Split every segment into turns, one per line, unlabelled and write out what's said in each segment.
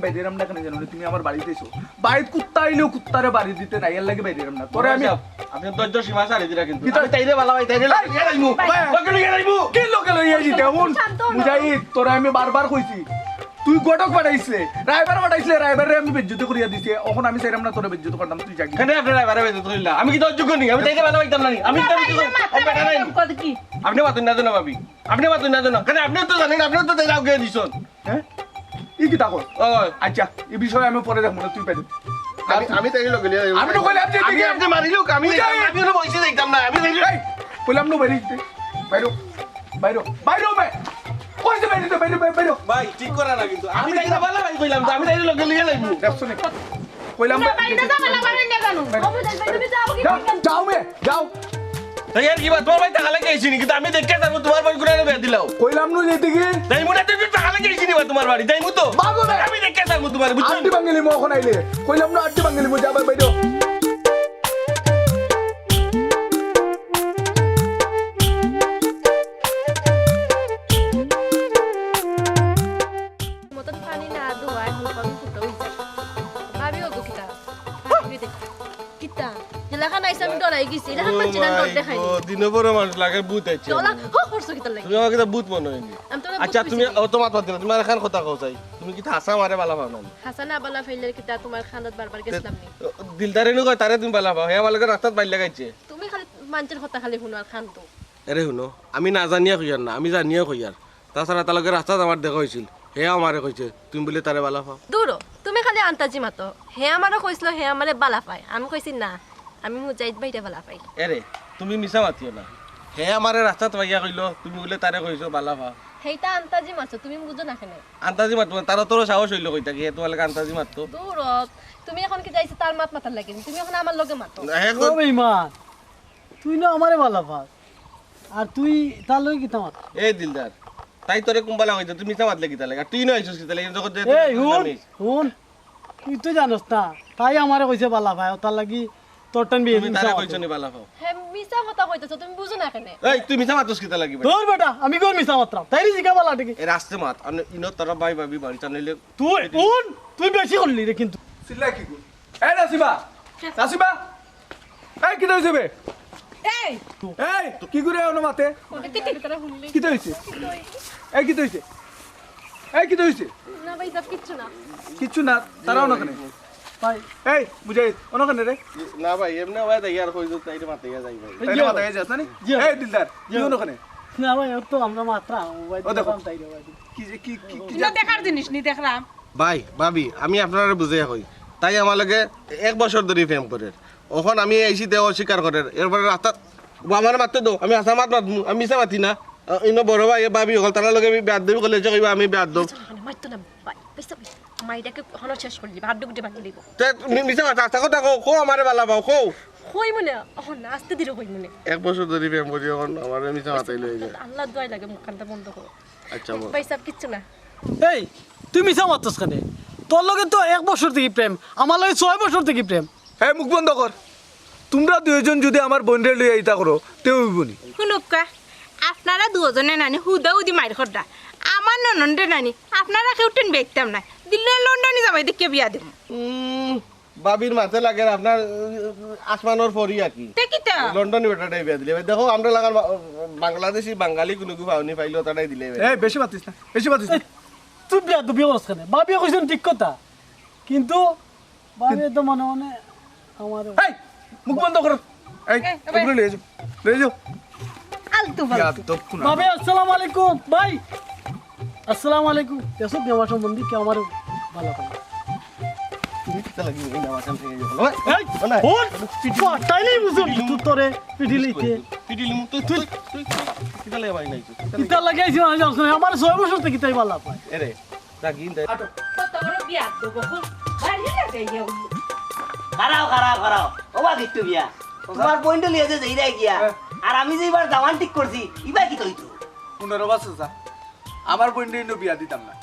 বাইরে এরম না কেন জানো তুমি আমার বাড়িতে এসো বাড়িতে কুত্তা আইলেও কুত্তারে বাড়ি দিতে নাই এর লাগে বাইরে এরম না তোরে আমি
আপনি ধৈর্য সীমা ছাড়ি দিরা কিন্তু আমি তাইরে ভালো ভাই তাইরে লাগাইমু
কি লোকে লইয়া জিতে হুন মুজাহিদ তোরে আমি বারবার কইছি তুই গটক পাঠাইছিলে রায়বার আমি বেজ্জত করিয়া দিছে এখন আমি চাইরাম না তোরে বেজ্জত করতাম তুই জাগি
কেন আপনি রাইবারে বেজত কইলা আমি কি ধৈর্য করি আমি তাইরে ভালো ভাইতাম না আমি তো বেটা নাই আপনি বাতুন না জানো ভাবি আপনি বাতুন না জানো কেন আপনি তো জানেন আপনি তো তাইরে আগে দিছন
হ্যাঁ ই কি তাকো
ওই
আচ্ছা এই বিষয়ে আমি পরে দেখব না তুই পাইবি
আমি তাইরে লগে
আমি তো কইলাম যে
আমি আপনি মারিলুক আমি তো বইছে দেখতাম না আমি তাইরে
কইলাম না বাইরে বাইরে মে কইছে বাইরে
ভাই ঠিক করা না কিন্তু আমি তাইরে ভালো ভাই কইলাম তো আমি তাইরে লগে লিয়ে লাইমু
দেখছ না কইলাম
বাইরে যাবে না বাইরে নিয়ে কেন তুমি যাও কি
যাও মে যাও
তাই আর কি বাত তোমার ভাই টাকা লাগে আইছিনি কিন্তু আমি দেখে যাবো তোমার বাড়ি ঘুরে বের দিলাও
কইলাম না যেতে কি
তাই মনে তুই টাকা লাগে আইছিনি বা তোমার বাড়ি তাই মু তো
বাগো না
আমি দেখে যাবো তোমার বুঝছো
আন্টি বাঙালি মো এখন আইলে কইলাম না আন্টি বাঙালি মো যাবে বাইরে
মতন পানি না দোয়া এখন পানি ফুটা হইছে ভাবিও গো কিতা কিতা জেলাখান আইসা আমি ডরাই গেছি এলাকান মানছি না ডর দেখাইনি
দিনে বড় মানুষ লাগে ভূত আইছে
চলা হো করছো কিতা লাগি
তুমি আমাকে তো ভূত মনে হয়নি
আমি তোরে
আচ্ছা তুমি তোমার কথা দিলা তোমার এখন কথা কও চাই তুমি কি হাসা মারে বালা পাও না
হাসান আবালা ফেলের কিতা তোমার খানাত বারবার গেছিলাম নি
দিলদারে নো কয় তারে তুমি বালা পাও হে আমাকে রাস্তাত বাইর লাগাইছে
তুমি খালি মানছের কথা খালি শুনো আর খান তো
আরে শুনো আমি না জানিয়া কইয়ার না আমি জানিয়া কইয়ার তাছাড়া তার লগে রাস্তাত আমার দেখা হয়েছিল হে আমারে কইছে তুমি বলে তারে বালা পাও
দূর তুমি খালি আন্তাজি মাতো হে আমারও কইছিল হে আমারে বালা পায় আমি কইছি না আমি মুজাহিদ ভাইটা বালা পাই
আরে তুমি মিছা মাতিও না হে আমারে রাস্তাত পাইয়া কইলো তুমি বলে তারে কইছো বালা পাও
হেইটা আন্তাজি মাছো তুমি বুঝো না কেন
আন্তাজি মারতো তারা তোর সাহস হইলো কইতা কি তোমার লাগে আন্তাজি মারতো
দূর তুমি এখন কি যাইছো তার মাত মাথার লাগেনি তুমি এখন আমার লগে মাতো
ও বেঈমান তুই না আমারে ভালো পাস আর তুই তার লই কি তামাত
এই দিলদার তাই তোরে কুম্বালা কইতো তুমি মিছা মাতলে কিতা লাগে আর তুই না আইছস কিতা লাগে যখন যে
এই হুন তুই তো জানোস না তাই আমারে কইছে ভালো পায় তার লাগি তোর টান বিয়ে
তুমি তারে কইছো নি বালা পাও
হে মিছা কথা কইতেছো তুমি বুঝো না কেন
এই তুই মিছা মাতস কিতা লাগি
তোর বেটা আমি কোন মিছা মাত্রা তাইরি জিগা বালা ঠিকই
এই রাস্তে মাত আর ইনো তোরা ভাই ভাবি বাড়ি টানলে
তুই হুন তুই বেশি করলি রে কিন্তু
সিল্লা কি কই এই নাসিবা এই কি হইছে বে
এই
এই কি করে ওনো মাতে
তারা হুনলি
কি হইছে এই কি হইছে এই কি হইছে
না ভাই সব কিচ্ছু না
কিচ্ছু না তারাও না কেন
ভাই
এই মুজাহিদ ওনো কেন রে
না ভাই এমনি ওই দেখ আর কইছো তাইরে মাতে যাই ভাই
তাইলে মাথায় যাস না নি এই দিলদার তুই ওনো কেন
না ভাই তো আমরা মাত্রা ভাই
ও দেখো।
তাইরে ভাই
কি যে কি কি কি
এটা দেখার জিনিস নি দেখলাম
ভাই ভাবি আমি আপনারা বুঝাইয়া কই তাই আমার লগে 1 বছর ধরে প্রেম করে ওখন আমি আইছি দেও অস্বীকার করে এরপরে রাস্তাত আমার মারতে দো আমি আসা মাত আমি মিছা মাতি না ইনো বড় ভাই ভাবি হল তার লগে আমি ব্যাদ দেব কলেজে কইবা আমি ব্যাদ দেব
মাইতো না ভাই বুঝছো মাইটাকে হনো শেষ করে দিবা হাত গুটে বাকি দিব
তে মিছা মাত আসা কথা কো আমারে বালা পাও কো
কই মনে এখন আস্তে ধীরে কই মনে
1 বছর ধরে প্রেম করি এখন আমার মিছা মাতাই লই যায়
আল্লাহ দোয়াই লাগে মুখখানটা বন্ধ করো
আচ্ছা বল
ভাই সব কিচ্ছু না
এই তুই মিছা মাত্রাস কেন তোর লগে তো 1 বছর থেকে প্রেম আমার লগে 6 বছর থেকে প্রেম
এই মুখ বন্ধ কর তোমরা দুইজন যদি আমার বোনরে লই আইতা করো তেও হইবনি
শুনুকা আপনারা দুজনে নানি হুদা উদি মাইর খড্ডা আমার ননন্দে নানি আপনারা কেউ টেন বেচতাম না দিল্লি লন্ডনে যাবাই দেখে বিয়া দেব
বাবির মাথে লাগে আপনার আসমানোর ফরি আকি
দেখিতা
লন্ডনে বেটাটাই বিয়া দিলে দেখো আমরা লাগার বাংলাদেশি বাঙালি কোনো কিছু পাওনি পাইলো তাটাই দিলে
এই বেশি মাতিস না
তুই বিয়া তো বিয়ে করছ কেন বাবিয়া কইছেন ঠিক কথা কিন্তু বাবিয়া তো মনে মনে আমার
এই মুখ বন্ধ কর এই এগুলো লই যাও
আলতু
ইয়া
ফালতু
তো কুনা
ভাবি আসসালামু আলাইকুম ভাই আসসালামু আলাইকুম এসব বিয়া সম্বন্ধে কি আমার ভালো করে
তুমি কিতা লাগি এই নামাজ থেকে গেল
এই হন পাটাইলি বুঝুন তুই তোরে পিটিলিতে
পিটিলি মুখ তুই কিতা লাগে ভাই নাই
কিতা লাগাইছি না জানছ আমার 6 বছর থেকে তাই ভালো পায়
এরে রাগিন দে
কত বড় বিয়া দেব কোন বাড়ি লাগে গেও
খারাও ওবা কিট্টু বিয়া তোমার পয়েন্ট লিয়ে যে যাই রাই গিয়া আর আমি যে এবার দাওয়ান ঠিক করছি ইবা কি কইতো
15 বছর যা আমার বোনরে ইনো বিয়া দিতাম না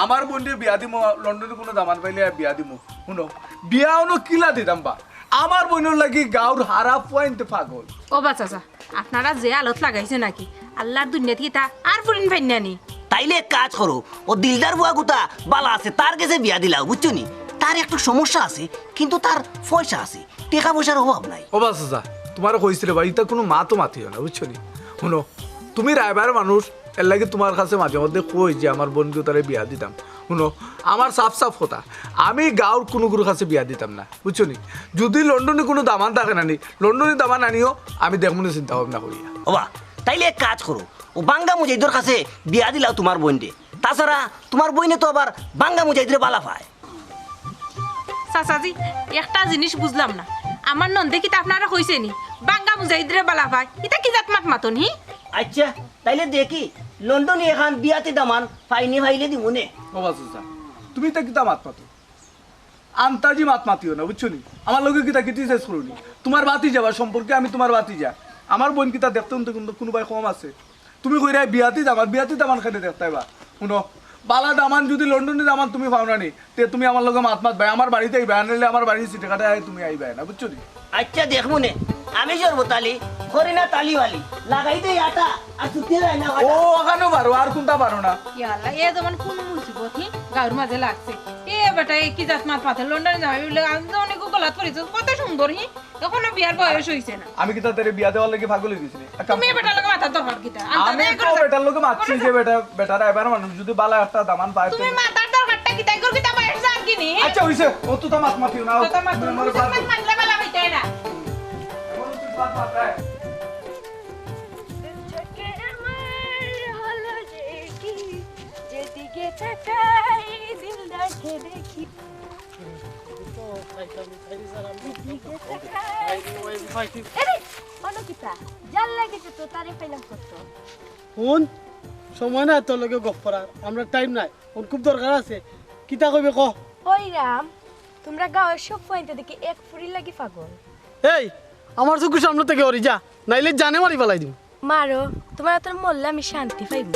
আমার বোনরে বিয়া দিমু লন্ডনে কোনো দামান পাইলে বিয়া দিমু শুনো বিয়া হনো কিলা দিতাম বা আমার বোনের লাগি গাউর হারা পয়েন্ট পাগল
ও বাচ্চা আপনারা যে আলত লাগাইছে নাকি আল্লাহর দুনিয়া থেকে তা আর ফুরিন ফাইনানি
তাইলে এক কাজ করো, ও দিলদার বুয়া গুতা বালা আছে তার কাছে বিয়া দিলাও, বুঝছো নি? তার একটু সমস্যা আছে, কিন্তু তার পয়সা আছে, টাকা পয়সার অভাব নাই।
ও বাস চাচা তোমার কইছিল ভাই এটা কোনো মা তো মাতিও না বুঝছো নি। শুনো তুমি রায়বার মানুষ, এর লাগে তোমার কাছে মাঝে মধ্যে কই যে আমার বন্ধু তারে বিয়া দিতাম। শুনো আমার সাফ সাফ কথা, আমি গাঁর কোনো গুরুর কাছে বিয়া দিতাম না বুঝছো নি। যদি লন্ডনে কোনো দামান থাকে নানি, লন্ডনে দামান আনিও আমি দেখবো না চিন্তা ভাবনা করিয়া।
ওবা তাইলে এক কাজ করো, ও বাঙ্গা মুজাহিদর কাছে বিয়া দিলাও তোমার বোনকে। তাছাড়া তোমার বইনে তো আবার বাঙ্গা মুজাহিদরে বালা পায়।
চাচাজি একটা জিনিস বুঝলাম না, আমার নন্দে কি তা আপনারা কইছে নি বাঙ্গা মুজাহিদরে বালা ভাই, এটা কি জাত মাত মাতন হি?
আচ্ছা তাইলে দেখি লন্ডনে এখন বিয়াতে দামান ফাইনি ফাইলে দিব নে।
ও বাস চাচা তুমি তা কিতা মাত মাতো, আন্তাজি মাত মাতিও না বুঝছো নি। আমার লোকে কিতা কিতি শেষ করুনি, তোমার বাতি যাবার সম্পর্কে আমি তোমার বাতি যা। আমার বোন কিতা দেখতে তো কিন্তু কোনোবাই কম আছে। তুমি কইরা বিয়াতি দামান, বিয়াতি দামান খানে দেখতে বা শুনো বালা দামান যদি লন্ডনে দামান তুমি পাও না নি, তে তুমি আমার লোকে মাত মাত ভাই আমার বাড়িতে আইবা, আনলে আমার বাড়ির সিটে কাটা তুমি আইবা না বুঝছো নি।
আচ্ছা দেখবো নে, আমি জরবো তালি করি না তালিওয়ালি লাগাই দেই আটা আর সুতি যায় না।
ও ওখানেও পারো আর কোনটা পারো না।
ইয়াল্লা এ যেমন কোন মুসিবত হি গাঁর মাঝে লাগছে। এ বেটা এ কি জাত মাত মাথা লন্ডনে যাবে বলে আমি তো অনেক গলাত করেছ, কত সুন্দর হি, এখনো বিয়ার বয়স হইছে না।
আমি কিতা তারে বিয়া দেওয়ার লাগে পাগল হয়ে গেছিনি।
তুমি বেটা লাগে মাথা দরকার কিতা?
আমি তো বেটার লোকে মারছি যে বেটার এবার মানুষ যদি বালা একটা দামান পায় তো-
তুমি মাথার দরকারটা কিতা কর কিতা বয়স জান কি নি?
আচ্ছা হইছে ও তো তা মাত মাতিও না।
কথা মাত
তুমি আমার বাদ দাও।
মানলে বালা হইতে না।
এখন তুই বাদ মাত রাখ।
যেদিকে তাকাই দিলদারকে দেখি, এরে অনুকিতা জাল লাগেছে তো তারে পাইলাম কত।
শুন সময় নাই তোর লগে গপ করার, আমরা টাইম নাই, ওর খুব দরকার আছে। কিতা কইবে ক?
ওই রাম, তোমরা গাঁয়ের সব পয়েন্টে দেখি এক ফুরি লাগি পাগল।
এই আমার চোখের সামনে থেকে ওরি যা, নাইলে জানে মারি ফেলাই দিম।
মারো, তোমার তোর মরলে আমি শান্তি পাইব।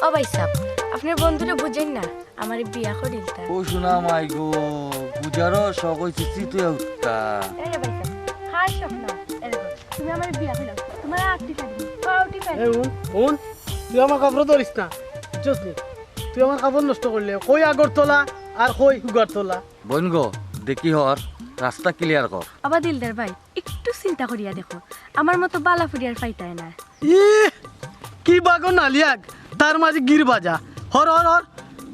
ও ভাই সাহ, আপনার বন্ধুরা বুঝেন না আমার বিয়া করিল তা।
ও শোনা মাই গো পূজারও শখ হয়েছে তুই উঠতা
এরে ভাই সাহ, হার স্বপ্ন এরকম তুমি আমার বিয়া করিল, তোমার আটটি পারি পাউটি পারি।
এই শুন তুই আমার কাপড় ধরিস না, বুঝছিস নি? তুই আমার কাপড় নষ্ট করলে কই আগর তোলা আর কই হুগার তোলা।
বোন গো দেখি হর রাস্তা ক্লিয়ার কর।
আবার দিলদার ভাই একটু চিন্তা করিয়া দেখো, আমার মতো বালা ফুরিয়ার পাইতায় না।
ই কি বাগো নালিয়াক, তার মাঝে গির বাজা। হর হর হর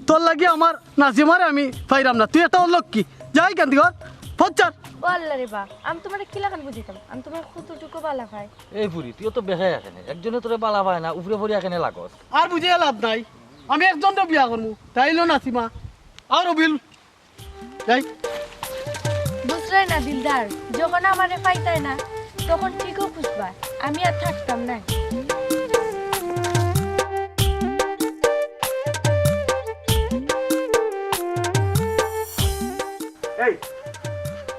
তোর লাগি আমার নাসিমারে আমি পাইরাম না, তুই একটা লক্ষ্মী যাই কেন ঘর ফচ্চার।
ও আল্লাহ রে বা, আমি তোমার কি লাগান বুঝিতাম, আমি তোমার কতটুকু বালা পাই।
এই পুরি তুইও তো বেখাই এখানে একজনে তোরে বালা পায় না, উপরে পড়ি এখানে লাগস।
আর বুঝিয়ে লাভ নাই, আমি একজনটা বিয়া করবো, তাইলো নাসিমা আর অবিল যাই।
বুঝলে না দিলদার, যখন আমারে পাইতায় না তখন ঠিকও খুঁজবা, আমি আর থাকতাম না।
এই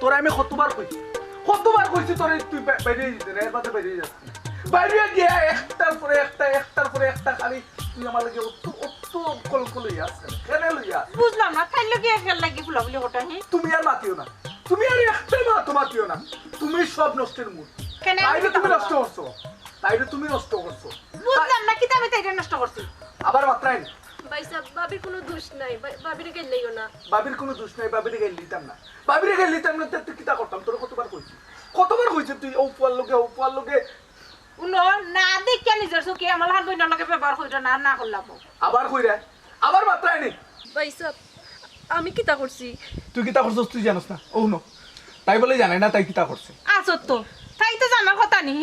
তোরা আমি কতবার কইছি তোরে তুই বাইরে যেতে রে বাদে বাইরে যাচ্ছিস। বাইরে গিয়া একটার পরে একটা খালি তুই আমার লাগে অত কল লইয়া আসছিস। কেন লইয়া?
বুঝলাম না তাইলে কি খেল লাগি ফুলাফুলি ওটা হি?
তুমি আর মাতিও না, তুমি আর একটা মাতিও না, তুমি সব নষ্টের মূল।
কেন আমি
তাইলে তুমি
কিতা
নষ্ট করছো, তাইলে তুমি নষ্ট করছো।
বুঝলাম না কিতা আমি তাইটা নষ্ট করছি।
আবার মাত্রাই না।
ভাই সাহেব, বাবির কোনো দোষ নাই, বাবির গেলেইও না।
বাবির কোনো দোষ নাই, বাবির গাইল দিতাম না, বাবির গাইল দিতাম না তুই কিতা করতাম? তোর কতবার কইছি তুই ও পুয়ার লোকে
উনো না দেখিয়া নিজের চোখে আমার হাত বইনার লগে ব্যবহার কইরা না না করলাম।
আবার কইরা আবার মাত্রাই নেই।
ভাই সাহেব, আমি কিতা করছি?
তুই কিতা করছিস তুই জানোস না? ও নো তাই বলে জানে না তাই কিতা করছে।
আছো তো তাই তো জানার কথা নি,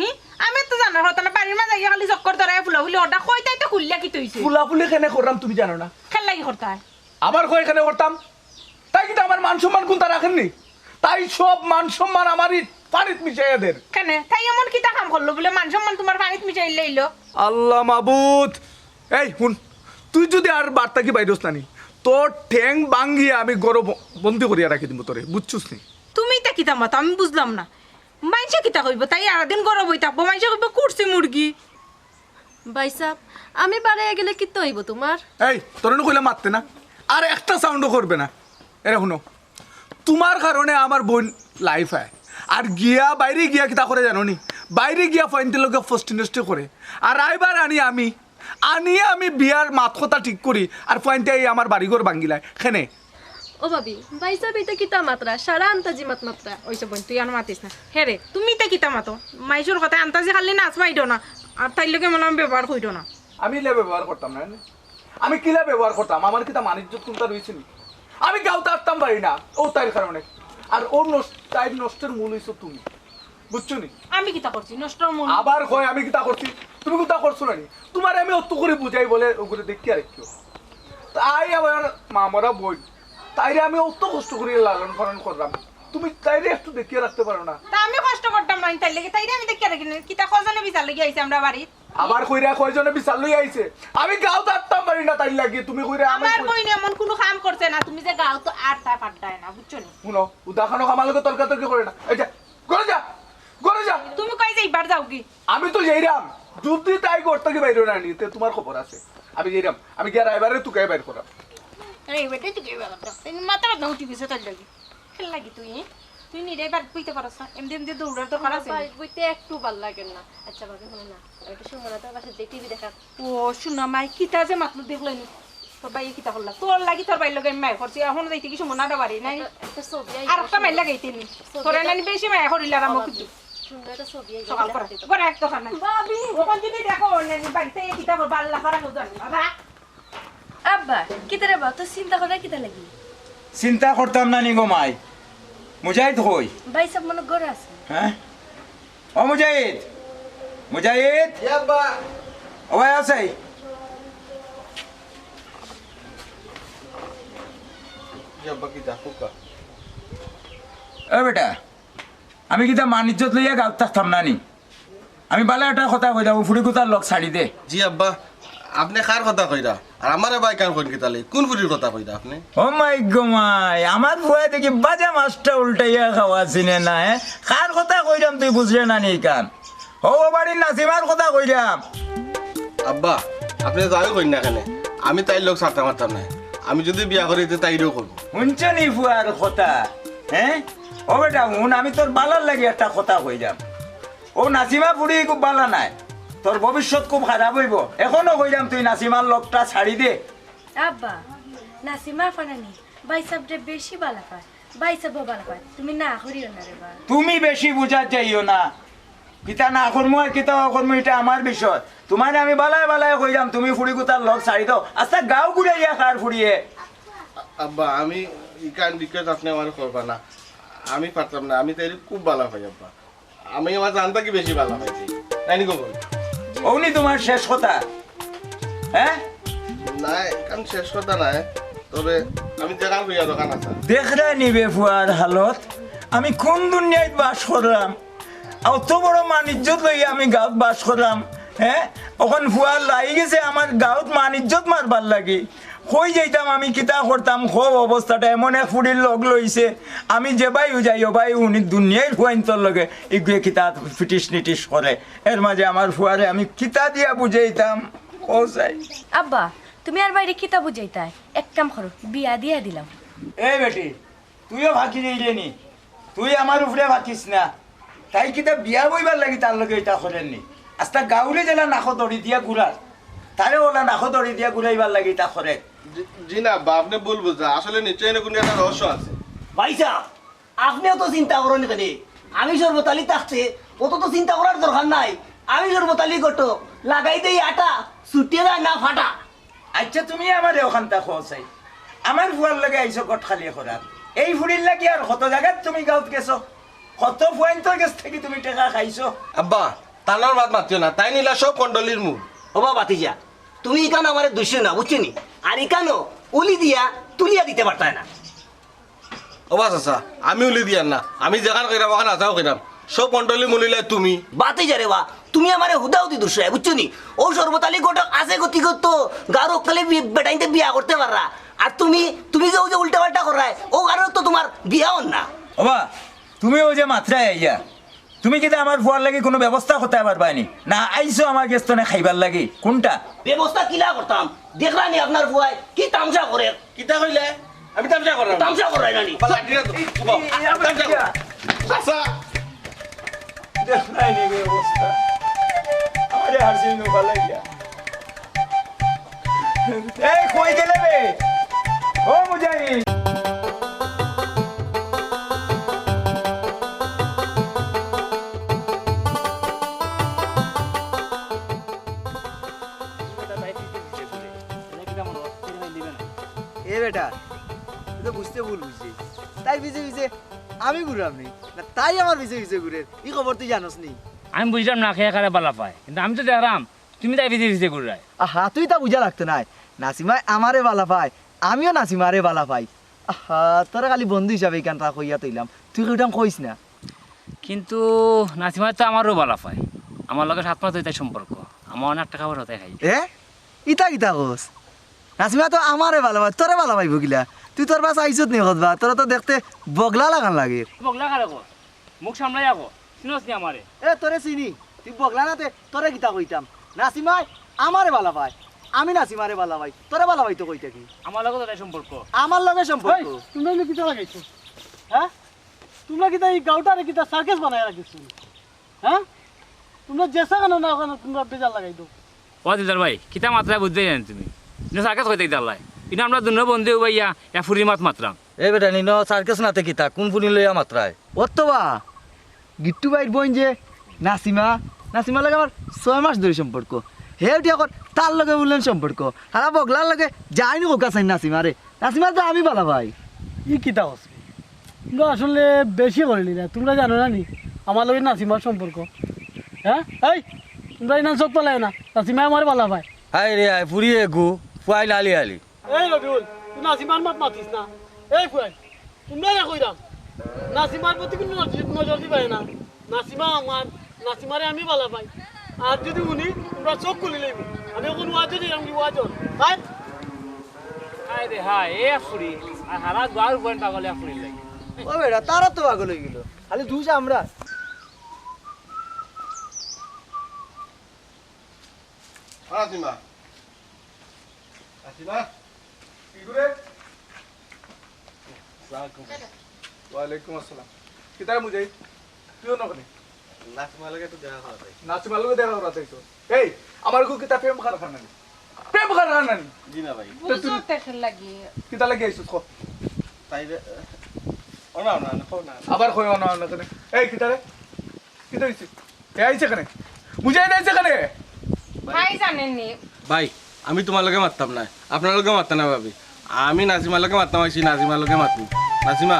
আমি তো জানার কথা না। বাড়ির মাঝে খালি চক্কর ধরে ফুলাফুলি ওটা কই তাই তো খুললিয়া কি তৈছে
ফুলাফুলি কেনে করলাম তুমি জানো না?
খেল লাগি করতে
আবার কই এখানে করতাম, তাই কিন্তু আমার মান সম্মান কোনটা রাখেননি, তাই সব মান সম্মান আমারই পানিত মিশাইয়া দেন।
কেন তাই এমন কিতা কাম করলো বলে মান সম্মান তোমার পানিত মিশাই লইলো?
আল্লাহ মাবুদ, এই শুন তুই যদি আর বার্তা কি বাইরস নানি তোর ঠ্যাং বাঙ্গিয়ে আমি গরম বন্দি করিয়া রাখি দিব তোরে, বুঝছুস নি?
তুমি তা কিতা মত আমি বুঝলাম না। মাইসে কিতা কইব তাই আর দিন গরম হই থাকবো, মাইসে কইব কুরসি মুরগি।
ভাই সাহেব, আমি বাড়াইয়া গেলে কি তো হইব তোমার?
এই তোর কইলে মারতে না, আর একটা সাউন্ডও করবে না। এরে শুনো, তোমার কারণে আমার বোন লাইফ হয়, আর বাইরে গিয়া কিতা করে জানো নি? বাইরে গিয়া ফাইনতে লোকে ফার্স্ট ইন্ডাস্ট্রি করে, আর আইবার আনি আমি আনিয়ে আমি বিয়ার মাত কথা ঠিক করি আর পয়েন্টে আমার বাড়িঘর ভাঙ্গিলায় খেনে
ও ভাবি বাইসা বিতে কিতা মাত্রা সারা আন্তাজি মাত্রা
ওইসব বোন তুই আর মাতিস না হে রে তুমি তো কিতা মাতো মাইসুর কথা আন্তাজি খালি নাচ পাইতো না আর তাই লোকে মনে আমি ব্যবহার করিতো না
আমি ইলা ব্যবহার করতাম না আমি কিলা ব্যবহার করতাম আমার কিতা মানিজ্য কোনটা রয়েছে আমি গাঁওতে আসতাম পারি না ও তার কারণে আর ওর তাই নষ্টের মূল হইছো তুমি বুঝছো নি
আমি কিতা করছি নষ্ট মন
আবার কয় আমি কিতা করছি তুমি কোথা করছো না তোমার আমি অত করে বুঝাই বলে ওগুলো দেখি আর কেউ তাই আমার মামরা বই তাইরে আমি অত কষ্ট করে লালন পালন করলাম তুমি তাইরে একটু দেখিয়ে রাখতে পারো না
তা আমি কষ্ট করতাম না তাই লেগে তাই আমি দেখে রাখি কিতা খজনে বিচার লেগে আইছে আমরা বাড়ি
আবার কইরা কয়জনে বিচার লই আইছে আমি গাঁও থাকতাম পারি না তাই লাগি তুমি কইরা
আমার কই না এমন কোনো কাম করছে না তুমি যে গাও তো আটটা পাট্টায় না বুঝছো নি
শুনো উদাহরণ আমার লোকে তর্কাতর্কি করে না এই যা ঘরে যা ঘরে যা
তুমি কই যে এইবার যাও কি
আমি তো যাইরাম যদি তাই করতে কি বাইরে না নিতে তোমার খবর আছে আমি যাইরাম আমি গিয়ে রাইবারে তুই বাইর করাম
এই বেটে তুই বেলা তুমি মাথা না উঠি গেছে তাই লাগি খেল লাগি তুই নিরে বার কইতে পারছ না এমনি দৌড়ার তো খারাপ আছে
বাড়ি বইতে একটু ভাল লাগে না আচ্ছা ভাবি শুনো না একটু সময় না তোর পাশে যে টিভি দেখা
ও শুনো মাই কিতা যে মাতলু দেখলনি তোর ভাই কিতা করলা তোর লাগি তোর ভাই লগে মাই করছি এখন যাইতে কি সময় না বাড়ি নাই
একটা ছবি
আর একটা মাই লাগাইতেনি তোর নানি বেশি মাই করিলা রাম কিছু
সুন্দর একটা ছবি
সকাল করে করে এক দোকান নাই বাবি ওখান যদি দেখো নানি বাড়িতে কিতা বাল্লা করা হতো বাবা
আব্বা কিতা রে বা তো চিন্তা করে কিতা লাগি
চিন্তা করতাম না নি গো মাই মুজাহিদ হই
ভাই সব মনে ঘরে আছে
হ্যাঁ ও মুজাহিদ মুজাহিদ
আব্বা
ও ভাই আছে
আব্বা কি দেখো কা
এ বেটা আমি কিতা মানিজ্যত লইয়া গাঁত থাকতাম না নি আমি বালা একটা কথা কই যাবো ফুড়ি কুতার লগ ছাড়ি দে
জি আব্বা আপনি কার কথা কইরা আর আমারে বাই কার কোন কিতালে কোন ফুরির কথা কইরা আপনি
ও মাই গো মাই আমার ফুয়া দেখি বাজা মাছটা উল্টাইয়া খাওয়া চিনে না হ্যাঁ কার কথা কইরাম তুই বুঝলে না নি কান ও বাড়ির নাসিমার কথা কইরাম
আব্বা আপনি যাই কই না কেন আমি তাই লোক ছাড়তে পারতাম না আমি যদি বিয়া করিতে তাইরও করবো
শুনছ নি ফুয়ার কথা হ্যাঁ ও বেটা শুন আমি তোর বালার লাগি একটা কথা কইরাম ও নাসিমা ফুড়ি খুব বালা নাই তোর ভবিষ্যৎ খুব খারাপ হইব এখনো কইরাম তুই নাসিমার লোকটা ছাড়ি দে
আব্বা নাসিমা ফানানি ভাই সবরে বেশি বালা পায় ভাই সব বালা পায় তুমি না করিও না রে বা
তুমি বেশি বুঝার চাইও না কিতা না করমু আর কিতা করমু এটা আমার বিষয় তোমার আমি বালায় বালায় কইরাম তুমি ফুড়ি কুতার লোক ছাড়ি দাও আচ্ছা গাও ঘুরাইয়া খার ফুড়িয়ে
আব্বা আমি ইকান দিকে আপনি আমার করবা না আমি পারতাম না আমি তাই খুব ভালো পাই আব্বা আমি আমার জানতা কি বেশি ভালো পাইছি তাই নি কব
ওনি তোমার শেষ কথা হ্যাঁ
না কারণ শেষ কথা নাই তবে আমি দোকান কইয়া দোকান আছে
দেখরা নিবে ফুয়ার হালত আমি কোন দুনিয়ায় বাস করলাম অত বড় মানিজ্যত লইয়া আমি গাঁত বাস করলাম হ্যাঁ ওখান ফুয়ার লাই গেছে আমার গাঁত মানিজ্যত মারবার লাগি কই যাইতাম আমি কিতা করতাম খুব অবস্থাটা এমন এক ফুড়ির লগ লইছে আমি যে বাই যাই ও ভাই উনি দুনিয়ায় ফুয়াইন্তর লগে এগুলো কিতা ফিটিস নিটিস করে এর মাঝে আমার ফুয়ারে আমি কিতা দিয়া বুঝাইতাম ও চাই
আব্বা তুমি আর বাইরে কিতা বুঝাইতাই এক কাম করো বিয়া দিয়া দিলাম
এই বেটি তুইও ফাঁকি দিলে নি তুই আমার উপরে ফাঁকিস না তাই কিতা বিয়া বইবার লাগি তার লগে এটা করেননি আস্তা গাউলে জেলা নাকো দড়ি দিয়া ঘুরার তারে ওলা নাকো দড়ি দিয়া ঘুরাইবার লাগি তা করে
জি না আব্বা আপনি ভুল বুঝা আসলে নিশ্চয়ই না কোনো একটা রহস্য আছে
ভাইসা আপনিও তো চিন্তা করেন কেন আমি সর্বতালি থাকতে অত তো চিন্তা করার দরকার নাই আমি সর্বতালি করতো লাগাই দেই আটা ছুটিয়ে যায় না ফাটা
আচ্ছা তুমি আমার ওখানটা খোঁচাই আমার ফুয়ার লগে আইসো কট খালি করার এই ফুড়ির লাগি আর কত জায়গাত তুমি গাঁত গেছো কত ফুয়াইন্তর কাছ থেকে তুমি টাকা খাইছো
আব্বা তানোর মাত মাতিও না তাই নিলা সব কন্ডলির মুখ
ওবা বাতিজা তুমি ইকান আমার দুষ্য না বুঝছিনি আর ইকানো উলি দিয়া তুলিয়া দিতে পারতায় না
ও বাস আচ্ছা আমি উলি দিয়ার না আমি যেখান কইরাম ওখানে আসাও কইরাম সব কন্ডলি মুলিলে তুমি
বাতিজা রে বা তুমি আমারে হুদাহুদি দুষ্য বুঝছিনি ও সর্বতালি গোটক আছে গতি করতো গারো খালি বেটাইতে বিয়া করতে পাররা আর তুমি তুমি যে ও যে উল্টা পাল্টা করায় ও কারণ তো তোমার বিয়া হন না
ওবা তুমি ওই যে মাত্রায় আইয়া তুমি কিন্তু আমার ফুয়ার লাগি কোনো ব্যবস্থা করতে পারবানি না আইসো আমার গেস্তনে খাইবার লাগি কোনটা
ব্যবস্থা কিলা করতাম দেখলানি আপনার বুয়াই কি তামসা করে
কিতা কইলে আমি তামসা করলাম
তামসা করাই নানি
আচ্ছা
দেখ নাই নি অবস্থা আমারে হারসিন নো ভালাইয়া এই কই গেলে রে ও মুজাহিদ
এ বেটা তুই তো বুঝতে ভুল বুঝছি তাই পিছে পিছে আমি ঘুরাম নি না তাই আমার পিছে পিছে ঘুরে এই খবর তুই জানোস নি
আমি বুঝলাম না খেয়ে খারে বালা পায় কিন্তু আমি তো দেখলাম তুমি তাই ভিজে ভিজে ঘুরাই
আহা তুই তা বুঝা লাগতো না নাসিমায় আমারে বালা পায় আমিও নাসিমারে বালা পাই আহা তোরা খালি বন্ধু হিসাবে এখানটা কইয়া তৈলাম তুই ওইটাম কইস না
কিন্তু নাসিমা তো আমারও বালা পায় আমার লগে 7 মাস হইতে সম্পর্ক আমার অনেক টাকা খাবার হতে খাই
এ ইতা কিতা কোস নাসিমা তো আমারে বালা পায় তোরে বালা পাইব গিলা তুই তোর বাস আইছত নি হতবা তোরা তো দেখতে বগলা লাগান লাগে
বগলা খারে কো মুখ সামলাই আকো শুনোস নি আমারে
এ তোরে চিনি তুই বগলা নাতে তোরে কিতা কইতাম নাসিমায় আমারে বালা পায় আমি নাসিমারে বালা পাই তোরে বালা পাই তো কইতা কি
আমার লগে তো সম্পর্ক
আমার লগে সম্পর্ক
তোমরা এগুলো কিতা লাগাইছো হ্যাঁ তোমরা কিতা এই গাউটারে কিতা সার্কাস বানায় রাখিছো হ্যাঁ তোমরা জেসা কেন না ওখানে তোমরা বেজার লাগাই দাও
ও দিদার ভাই কিতা মাত্রা বুঝতে জানেন তুমি না সার্কাস কইতে দিদালাই ইনা আমরা দুনো বন্ধু ভাইয়া এ ফুরি মাত মাত্রাম
এই বেটা নিন সার্কাস নাতে কিতা কোন ফুনি লইয়া মাত্রায়
অত্তবা গিট্টু বাইর বোন যে নাসিমা নাসিমার লগে আমার 6 মাস ধরে সম্পর্ক হেউটি এখন তার লগে বললেন সম্পর্ক হারা বগলার লগে যাইনি কোকা চাই নাসিমারে নাসিমার তো আমি বালা ভাই
ই কিতা হচ্ছে তোমরা আসলে বেশি করিনি না তোমরা জানো না নি আমার লগে নাসিমার সম্পর্ক হ্যাঁ এই তোমরা ইনান চোখ পালায় না নাসিমা আমার বালা ভাই
হাই রে আই ফুরিয়ে গু ফুয়াইল আলি আলি
এই রবিউল তুই নাসিমার মাত মাতিস না এই ফুয়াই তোমরা না কইরাম নাসিমার প্রতি কোনো নজর দিবাই না নাসিমা আমার নাসিমারে আমি বালা পাই আর যদি উনি তোমরা চোখ খুলি লইবি আমি কোন ওয়াজ দিই আমি ওয়াজ ভাই
হাই রে হাই এ ফুরি আর হারা গার পয়েন্ট পাগলে ফুরি লাগে
ও বেটা তারা তো পাগল হয়ে গেল খালি ধুস আমরা
আসিমা আসিমা
কি করে ওয়ালাইকুম আসসালাম কিতায় মুজাহিদ তুইও নকনে
নাসিমা লাগে তো দেখা করা যায়
নাসিমার লগে দেখা করাতে আইছো এই আমার কো কিতা প্রেম খার খানানি প্রেম খার খানানি
জি না ভাই
বুঝো তেখের লাগি
কিতা লাগি আইছো খো
তাই ও না না না
আবার কই না না কেন এই কিতা রে কিতা হইছে এ আইছে কেন মুজাহিদ আইছে কেন
ভাই জানেন নি
ভাই আমি তোমার লগে মারতাম না আপনার লগে মারতাম না ভাবি আমি নাসিমার লগে মারতাম আইছি নাসিমার লগে মারতাম নাসিমা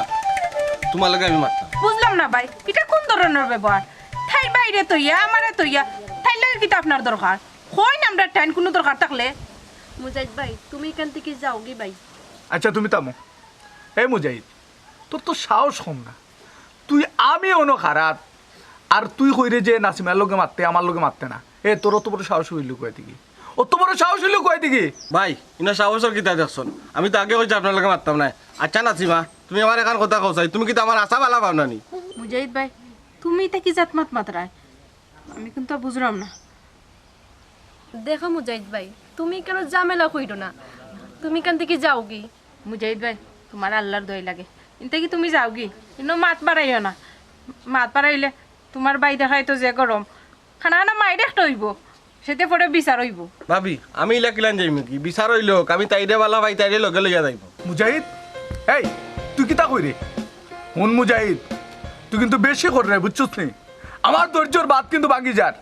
তোমার লগে আমি মারতাম
বুঝলাম না ভাই এটা কোন ধরনের ব্যবহার ঠাই বাইরে তৈয়া আমারে তৈয়া ঠাই লাগে কিতা আপনার দরকার হয় না আমরা টাইম কোনো দরকার থাকলে
মুজাহিদ ভাই তুমি এখান থেকে যাও গি ভাই
আচ্ছা তুমি থামো এই মুজাহিদ তোর তো সাহস কম না তুই আমি অন্য খারাপ আর তুই কইরে যে নাসিমার লগে মারতে আমার লগে মারতে না এ তোর অত বড় সাহস হইল কয় দিকে অত বড় সাহস হইল কয় দিকে
ভাই ইনা সাহসর কিতা দেখছন আমি তো আগে কইছি আপনার লগে মারতাম না আচ্ছা নাসিমা তুমি আমার এখন কথা কওছাই তুমি কি আমার আশা বালা ভাবনা নি
মুজাহিদ ভাই তুমি এটা কি জাত মাত মাত্রায় আমি কিন্তু আর বুঝলাম না
দেখো মুজাহিদ ভাই তুমি কেন ঝামেলা কইরো না তুমি এখান থেকে যাও গি
মুজাহিদ ভাই তোমার আল্লাহর দয় লাগে ইনতে কি তুমি যাও কি ইনো মাত বাড়াইও না মাত বাড়াইলে তোমার বাই দেখাই তো যে গরম খানা খানা মাই দেখতে হইব সেতে পরে বিচার হইব
ভাবি আমি ইলা কিলান যাইম কি বিচার হইল আমি তাইরে বালা ভাই তাইরে লগে লইয়া যাইব
মুজাহিদ এই তুই কিতা কইরে হুন মুজাহিদ তুই কিন্তু বেশি কর রে বুঝছস নি আমার ধৈর্যর বাদ কিন্তু ভাঙি যার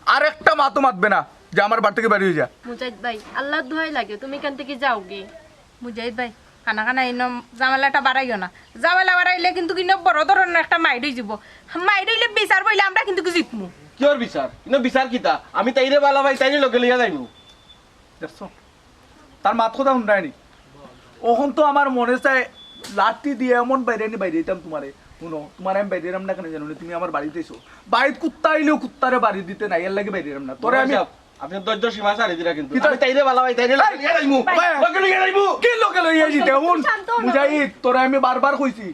আর একটা মাতো মাতবে না যে আমার বাড়ি থেকে বেরিয়ে যা
মুজাহিদ ভাই আল্লাহর দোহাই লাগে তুমি এখান থেকে যাও গি
মুজাহিদ ভাই খানা খানা ইনো জামেলাটা বাড়াইও না জামেলা বাড়াইলে কিন্তু কিন্তু বড় ধরনের একটা মাইড হয়ে যাব মাইড হইলে বিচার বইলে আমরা কিন্তু জিতমু
কিয়র বিচার ইনো বিচার কিতা আমি তাইরে বালা ভাই তাইরে লগে লইয়া যাইব
দেখছো তার মাত কথা শুনরায়নি ওখন তো আমার মনে চায় লাঠি দিয়ে এমন বাইরে বাইরে দিতাম তোমারে শুনো তোমার আমি বাইরে না কেন জানো তুমি আমার বাড়িতে এসো বাড়িতে কুত্তা আইলেও কুত্তারে বাড়ি দিতে নাই এর লাগে বাইরে না তোরে আমি
আপনি ধৈর্য সীমা ছাড়ি দিরা কিন্তু
কিতা?
আমি তাইরে বালা ভাই তাইরে লগে লইয়া যাইব লগে লইয়া যাইব
কি লোকে লইয়া যেতে হুন মুজাহিদ তোরে আমি বারবার কইছি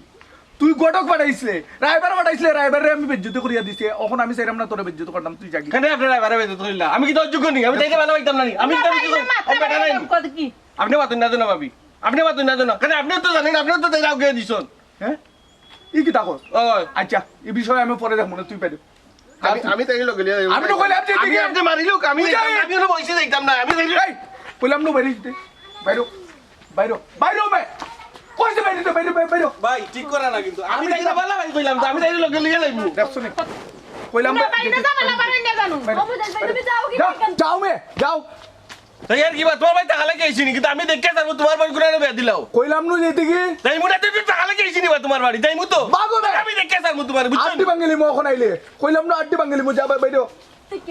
তুই গটক পাঠাইছিলে রাইবার পাঠাইছিলে রাইবারে আমি বেজ্জতি করিয়া দিছি এখন আমি চাইরাম না তোরে বেজ্জতি করতাম তুই জাগি
কেন আপনারা এবারে বেজে ধরিলা আমি কি ধৈর্য করি আমি তাইরে বালা ভাইতাম না আমি তো বেটা নাই
কি
আপনি মাতুন না জানো ভাবি আপনি মাতুন না জানো কেন আপনি তো জানেন আপনি তো তাইরা আগে দিছন
হ্যাঁ ই কি তাকো
ওই
আচ্ছা এই বিষয়ে আমি পরে দেখব না তুই পাইবে
আমি তাইরে লগে লইয়া যাইব
আমি তো কইলাম যে
আমি আপনি মারিলুক আমি
মুজাহিদ!
আমি বইছে যাইতাম না আমি
এই কইলাম নো বাইরে দিতে বাইরো বাইরো বাইরো বে কইছে বাইরে দিতে বাইরো বাইরো
ভাই ঠিক করে না কিন্তু আমি তাইলে ভালো ভাই কইলাম তো আমি তাইলে লগে লিয়ে লাইমু
দেখছো নি কইলাম
না বাইরে যাবে না বাইরে না জানো
অবুজাল ভাই তুমি যাও কি
যাও মে যাও
তাই আর কি বা তোমার ভাই টাকা লাগে আইছি নি কিন্তু আমি দেখে যাবো তোমার বাড়ি করে বিয়া দিলাও
কইলাম নো যেতে কি
তাই মুটা তুই টাকা লাগে আইছি নি বা তোমার বাড়ি তাই মু তো
বাগো বে
আমি দেখে যাবো তোমার বুঝছো
আড্ডি বাঙ্গলি মো এখন আইলে কইলাম নো আড্ডি বাঙ্গলি মো যাবা বাইরো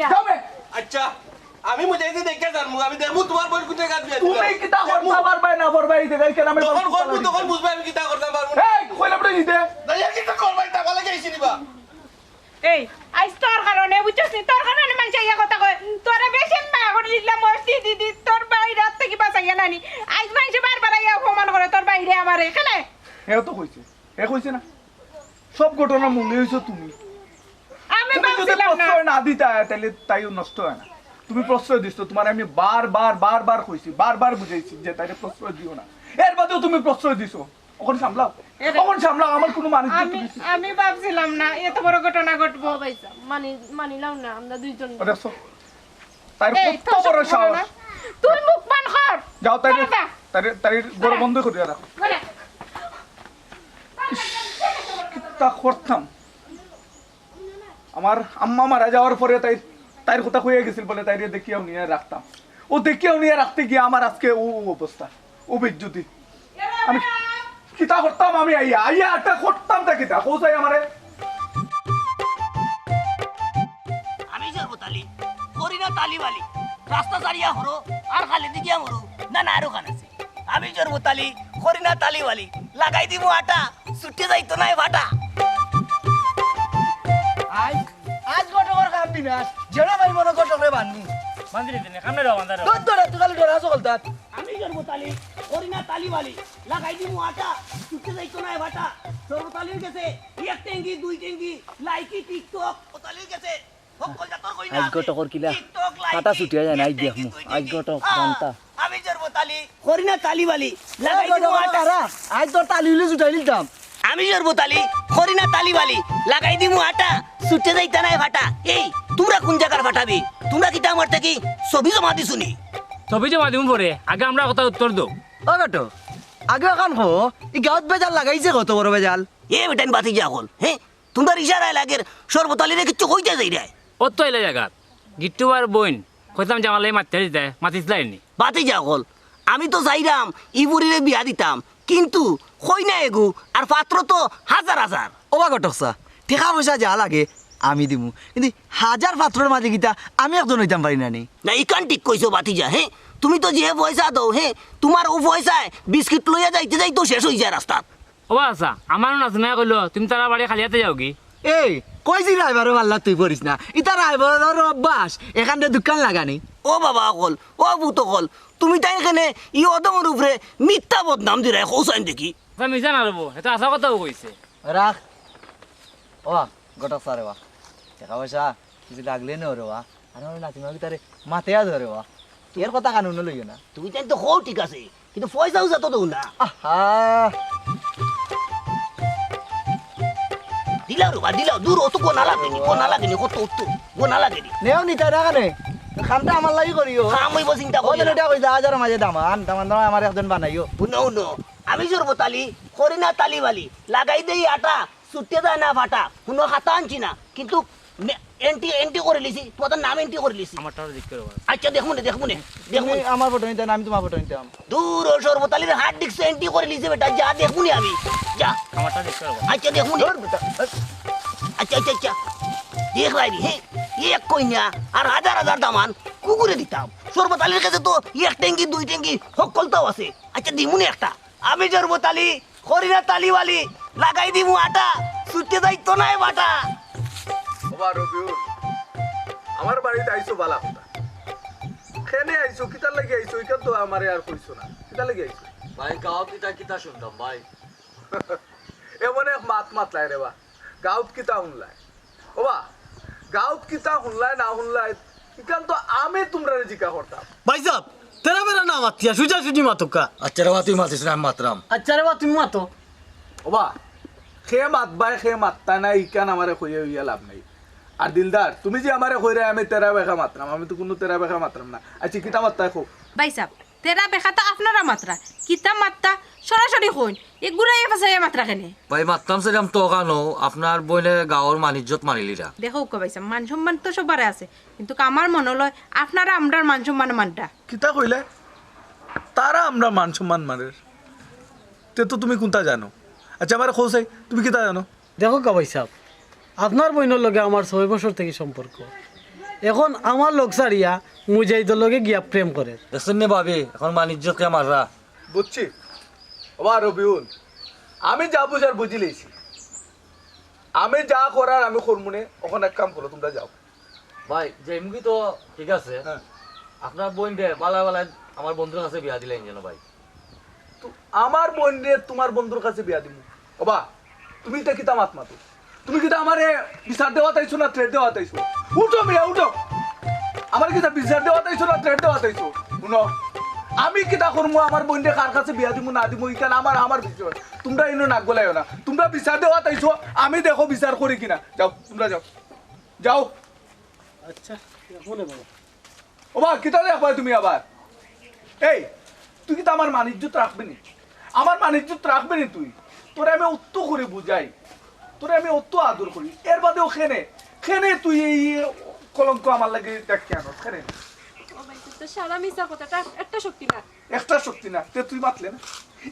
যাও মে
আচ্ছা আমি মুজাইদি দেখে যাবো আমি দেখবো তোমার বাড়ি কোথায় কাজ বিয়া
তুমি কিতা করতে পারবে না পারবে এই দেখে কেন আমি
তখন করবো তখন বুঝবে আমি কিটা করতে পারবো
এই কইলাম নো দিতে
তাই আর কিটা করব টাকা লাগে আইছি নি বা
এই আইস তোর কারণে বুঝছিস নি তোর কারণে মানুষ ইয়া কথা কয় তোরা বেশি মায়া করে দিলাম মস্তি দিদি তোর বাইরে থেকে বাঁচাইয়া নানি আইস মানুষ বারবার ইয়া অপমান করে তোর বাইরে আমার এখানে
এও তো কইছে এ কইছে না সব ঘটনা মনে হইছো তুমি
আমি
তুমি যদি
ভাবছিলাম না
প্রশ্রয় না দিতা তাহলে তাইও নষ্ট হয় না তুমি প্রশ্রয় দিছো তোমার আমি বারবার কইছি বারবার বুঝাইছি যে তাইলে প্রশ্রয় দিও না এর বাদেও তুমি প্রশ্রয় দিছো ওখানে সামলাও ওখানে সামলাও আমার কোনো মানুষ
আমি ভাবছিলাম না এত বড় ঘটনা ঘটবো
ভাইসা মানিলাম না আমরা দুইজন
দেখছো তাই
এই,
কত
তোর
বড়
সব
সাহস
না। তুই মুখ পান কর
যাও তাই
বাবা।
তাই বড় বন্ধ করে রাখো
বলে
তা করতাম আমার আম্মা মারা যাওয়ার পরে তাইর কথা হয়ে গেছিল বলে তাইরে দেখিয়াও নিয়ে রাখতাম ও দেখিয়াও নিয়ে রাখতে গিয়ে আমার আজকে ও অবস্থা ও বিদ্যুতি আমি কিতা করতাম আমি আইয়া একটা করতাম তা কিতা কোথায় আমারে
আমি জরবতালি করি না তালিবালি রাস্তা সারিয়া হরো আর খালি দিকিয়া মরো না না আরো খান আছে আমি জরবতালি করি না তালিবালি লাগাই দিব আটা ছুটে যাইতো না ভাটা
আজ গটকর কাম দিনা যেটা ভাই মনে গটকরে বাননি
বান্ধি দিনে কামনে দাও বান্দার
তোর তোরা তুই খালি ডরা সকল তাত
আমি জরবতালি করি না তালিবালি লাগাই দিব আটা ছুটে যাইতো না ভাটা জরবতালির গেছে এক টেঙ্গি দুই টেঙ্গি লাইকি টিকটক ওতালির গেছে সকল জাতর কই না
আজ গটকর কিলা
টিকটক
কাটা ছুটিয়া যায় না আজ দেখমু আজ গটক জানতা
আমি জরবতালি করি না তালিবালি লাগাই দিব আটা
আজ তোর তালি হইলে জুটাই নিতাম
আমি জরবতালি করি না তালিবালি লাগাই দিমু আটা ছুটে যাইতা নাই ভাটা এই তোমরা কোন জায়গার ভাটাবি তোমরা কিটা আমার থেকে ছবি জমা দিছুনি
ছবি জমা দিমু পরে আগে আমরা কথা উত্তর দাও
ও গটো আগে কান হো ই গাঁত বেজাল লাগাইছে কত বড় বেজাল
এ বেটান বাতি যা হল হ্যাঁ তোমরা ইশারায় লাগের সর্বতালিরে কিচ্ছু কইতে যাই রে
অত এলে জায়গাত গিট্টু আর বোন কইতাম জামালাই মারতে দিতে মাতিসলাইনি
বাতি যা হল আমি তো চাইরাম ইবুরিরে বিয়া দিতাম কিন্তু কই না এগু আর পাত্র তো হাজার হাজার
ও বা গটক সা টেকা পয়সা যা লাগে আমি দিমু কিন্তু হাজার পাত্রের মাঝে গিতা আমি একজন হইতাম পারি না নি
না ইকান ঠিক কইছো বাতি যা হ্যাঁ তুমি তো যে পয়সা দাও হ্যাঁ তোমার ও পয়সায় বিস্কিট লইয়া যাইতে যাইতো শেষ হয়ে যায় রাস্তাত
ও আচ্ছা আমার নাচনা কইলো তুমি তারা বাড়ি খালি হাতে যাও কি
এই কইছি রাইবারও পাল্লা তুই পড়িস না ইতা রাইবারের অভ্যাস এখানে দোকান লাগানি
ও বাবা অকল ও ভূত অকল তুমি তাই এখানে ই অদমের উপরে মিথ্যা বদনাম দিরা কৌসাইন দেখি
মিশা না রবো এটা আশা কথাও কইছে
রাখ ও গটক সারে বা টাকা পয়সা কিছু লাগলে না রে বা আর আমার নাতিমা কি তারে মাতেয়া ধরে বা এর কথা কানুন লইও না
তুমি তাই তো হও ঠিক আছে কিন্তু পয়সাও যত দেও না
আহা
দিলাও রে বা দিলাও দূর অত কোনা লাগেনি কত উত্তর কোনা লাগেনি
নেও নি তাই রাখানে খানটা আমার লাগি করিও
খাম হইব চিন্তা করি
ওদের এটা কই হাজার মাঝে দামান দামান দাম আমার একজন বানাইও
শুনো শুনো আমি জরবতালি করি না তালিবালি লাগাই দেই আটা ছুটতে যায় না ফাটা শুনো খাতা আনছি না কিন্তু এন্ট্রি করে লিছি তোমাদের নাম এন্ট্রি করে লিছি
আমার টাকা দিক করে
আচ্ছা দেখুন
তুমি আমার ফটো নিতে আমি তোমার ফটো নিতাম
দূর ও সর্বতালির হার্ড ডিস্ক এন্ট্রি করে লিছে বেটা যা দেখুন আমি যা
আমার টাকা দিক করে
আচ্ছা দেখুন আচ্ছা আচ্ছা আচ্ছা দেখ রাই হে এক কইনা আর হাজার হাজার দামান কুকুরে দিতাম সর্বতালির কাছে তো এক ট্যাঙ্কি দুই ট্যাঙ্কি সকলটাও আছে আচ্ছা দিমুনি একটা আমি সর্বতালি করি না তালিবালি লাগাই দিমু আটা ছুটতে যাইতো না বাটা
বাবা রবিউল আমার বাড়িতে আইছো বালা কথা খেনে আইছো কিতার লাগি আইছো ইকান তো আমারে আর কইছো না কিতার লাগি আইছো
ভাই গাও কিতা শুনতাম ভাই
এমন এক মাত লাই রে বা গাউত কিতা শুনলাই ও বা গাউত কিতা শুনলাই না শুনলাই ইকান তো আমি তোমরা জিজ্ঞা করতাম
ভাই সাহেব তেরা বেরা না মাতিয়া সুজা সুজি মাতুকা
আচ্ছা রে তুই মাতিস না আমি মাতরাম
আচ্ছা রে বা তুমি মাতো
ও বা খে মাতবাই খে মাততা না ইকান আমারে কইয়া হইয়া লাভ নাই আর দিলদার তুমি যে আমারে কইরা আমি তেরা বেখা মাতরাম আমি তো কোনো তেরা বেখা মাতরাম না আচ্ছা কিতা মাত্তাই খো
ভাই সাহেব তেরা বেখা তো আপনারা মাত্রা কিতা মাত্রা সরাসরি হইন এগুলাই ফাসাই মাত্রা কেনে
ভাই মারতাম সেরাম তো কেন আপনার বইনের গাঁৱৰ মানিজ্যত মারিলিরা
দেখো কে ভাই সাহেব মান সম্মান তো সবারে আছে কিন্তু আমার মনে লয় আপনারা আমরার মান সম্মান মানটা
কিতা কইলে তারা আমরা মান সম্মান মানের তে তো তুমি কোনটা জানো আচ্ছা আমার খোঁজাই তুমি কিতা জানো
দেখো কাবাই সাহেব আপনার বোনের লগে আমার 6 বছর থেকে সম্পর্ক এখন আমার লোক সারিয়া মুজাহিদের লগে গিয়া প্রেম করে
দেখছেন নে ভাবি এখন মানিজ্যকে মাররা
বুঝছি ওবা রবিউল আমি যা বুঝার বুঝি লইছি আমি যা করার আমি করমুনে ওখানে এক কাম করো তোমরা যাও
ভাই যেমনি তো ঠিক আছে
হ্যাঁ
আপনার বোন দে বালা বালা আমার বন্ধুর কাছে বিয়া দিলেন যেন ভাই
তো আমার বোন রে তোমার বন্ধুর কাছে বিয়া দিমু ওবা তুমি এটা কিতা মাত মাতো তুমি কিতা আমারে বিচার দেওয়া তাইছো না থ্রেড দেওয়া তাইছো উঠো মিয়া উঠো আমার কিতা বিচার দেওয়া তাইছো না থ্রেড দেওয়া তাইছো শুনো আমি কিতা করবো আমার বোন রে কার কাছে বিয়া দিমু না দিমু ইকান আমার বিষয় তোমরা ইনো নাক গলাইও না তোমরা বিচার দেওয়া তাইছো আমি দেখো বিচার করি কিনা যাও তোমরা যাও যাও
আচ্ছা শুনে বাবা
ওবা কিতা দেখবা তুমি আবার এই তুই কি তো আমার মানিজ্যত রাখবে নি আমার মানিজ্যত রাখবে নি তুই তোরে আমি অত্য করে বুঝাই তোরে আমি অত্য আদর করি এর বাদেও খেনে খেনে তুই এই কলঙ্ক আমার লাগে দেখ কেন খেনে
তো সারা মিছা কথাটা একটা শক্তি না
একটা শক্তি না তে তুই মাতলে না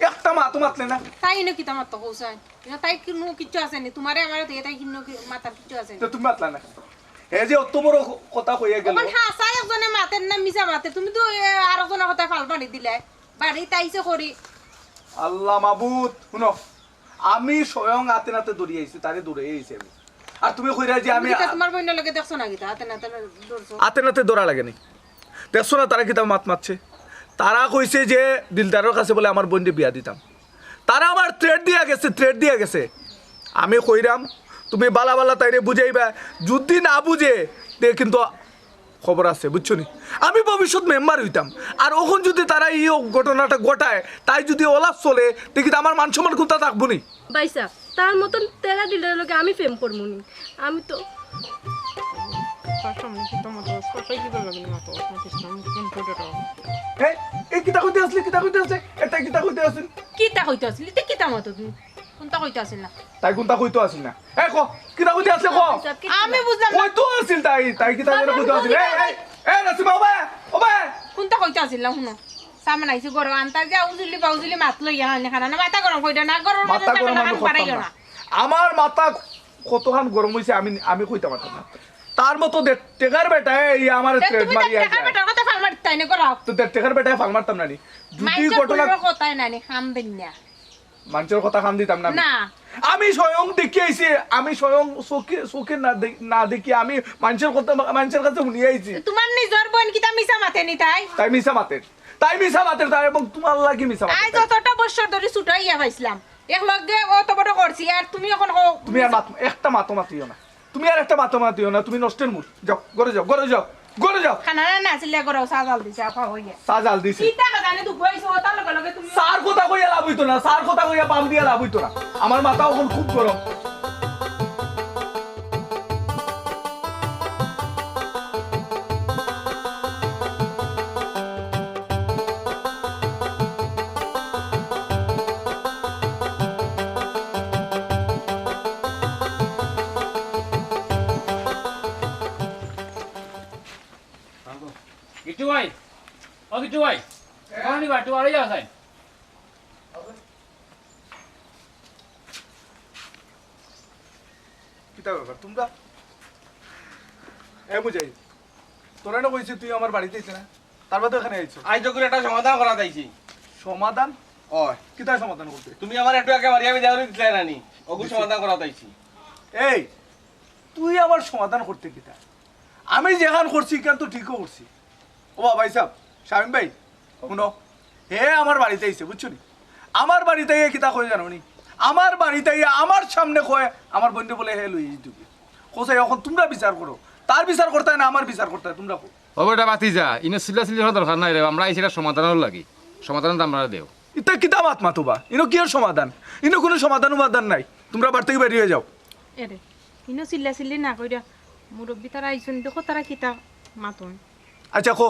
একটা মাতো মাতলে না
তাই নো কিতা মাত্র হোসাই তাই কিনো কিচ্ছু আছে নি তোমারে আমার দিয়ে তাই কিনো মাতার কিচ্ছু আছে
তে তুমি মাতলা না এই যে অত্য বড় কথা কইয়া গেল
কোন হাসাই একজনে মাতের না মিছা মাতে তুমি তো আর একজনের কথা ফাল বাড়ি দিলে বাড়ি তাইছে করি
আল্লাহ মাবুদ শুনো আমি স্বয়ং হাতে নাতে দৌড়িয়ে আইছি তারে দৌড়ে আইছি আমি আর তুমি কইরা যে আমি
তোমার বইনের লগে দেখছো না কিতা হাতে নাতে দৌড়ছো
হাতে নাতে দৌড়া লাগে নি দেখছো না তারা কিতাব মাত মারছে তারা কইছে যে দিলদারের কাছে বলে আমার বোনকে বিয়া দিতাম তারা আমার থ্রেড দিয়া গেছে আমি কইরাম তুমি বালা বালা তাইরে বুঝাইবা যদি না বুঝে তে কিন্তু খবর আছে বুঝছো নি আমি ভবিষ্যৎ মেম্বার হইতাম আর ওখন যদি তারা এই ঘটনাটা ঘটায় তাই যদি ওলা চলে দেখি আমার মান সম্মান কোথা থাকবো নি
বাইসা তার মতন তেরা দিলের লগে আমি প্রেম করবো নি আমি তো
এই কিতা কইতে আসলে এটা কিতা কইতে আসলে
কিতা কইতে আসলি তে কিতা মত তুমি কোনটা কইতে আসিল না
তাই কোনটা কইতো আসিল না কো কিতা কইতে আসলে কো
আমি বুঝলাম না
কইতো আসিল তাই কিতা যেন কইতো আসিল এই নাসিমা ওবে
কোনটা কইতে আসিল না শুনো সামনে আইছে গরম আনতা যা উজুলি বাউজুলি মাত লইয়া আনে খানা না মাথা গরম কইটা না গরম
মাথা গরম আমি করতাম না আমার মাথা কতখান গরম হইছে আমি কইতে পারতাম না তার মতো টেকার বেটা এই আমার থ্রেড মারিয়া
দেখা বেটার কথা ফাল মারতে তাই না করাও
তো টেকার বেটা ফাল মারতাম না নি যদি ঘটনা
কথাই না নি খাম দেন না
মানুষের কথা খান দিতাম না
না
আমি স্বয়ং দেখি আইছি আমি স্বয়ং চোখে না দেখি আমি মানুষের কাছে শুনিয়ে আইছি
তোমার নিজর বোন কিতা মিছা মাতে নি
তাই মিছা মাতের তাই এবং তোমার লাগি মিছা
আই
মাতের
যতটা বছর ধরে ছুটাইয়া পাইছিলাম এক লগে অত বড় করছি আর তুমি এখন
তুমি আর একটা মাতো মাতিও না তুমি আর একটা মাতো মাতিও না তুমি নষ্টের মুখ যাও ঘরে যাও
খানা না আসলে গরম সাজাল দিছে আপা হইয়া
সাজাল দিছি
কিতা কথা নি দুপুর হইছে ওটার লগে লগে তুমি
সার কথা কইয়া লাভ হইতো না সার কথা কইয়া পাম দিয়া লাভ হইতো না আমার মাথা এখন খুব গরম
কিটু ভাই ও কিটু ভাই কোন দিবা তুই আরে যাও সাই
কিতা ব্যাপার তোমরা বুঝাই তোরা না কইছিস তুই আমার বাড়িতে আইছিস না তার বাদে এখানে আইছো
আজ যখন একটা সমাধান করা যাইছি
সমাধান
ওই
কিতা সমাধান করতে
তুমি আমার একটু আগে মারিয়া বিদায় করে দিলে নানি ওগু সমাধান করা যাইছি
এই তুই আমার সমাধান করতে কিতা আমি যেখান করছি কেন তো ঠিকও করছি ও ভাই সাহেব শামিম ভাই শুনো হে আমার বাড়িতে আইছে বুঝছো নি আমার বাড়িতে কিতা কই জানো নি আমার বাড়িতে আমার সামনে কয় আমার বন্ধু বলে হে লই দিবি কোথায় এখন তোমরা বিচার করো তার বিচার করতে হয় না আমার বিচার করতে হয় তোমরা কো
ও বেটা বাতি যা ইনো সিলা সিলি হওয়ার দরকার নাই রে আমরা আইছিটা সমাধানের লাগি সমাধান আমরা দেও
এটা কিতা মাত মাতুবা ইনো কি এর সমাধান ইনো কোনো সমাধান নাই তোমরা বাড়ি থেকে বেরিয়ে যাও
এরে ইনো চিল্লা চিল্লি না কইরা মুরব্বী তারা আইছুন দেখো তারা কিতা মাতুন
আচ্ছা কো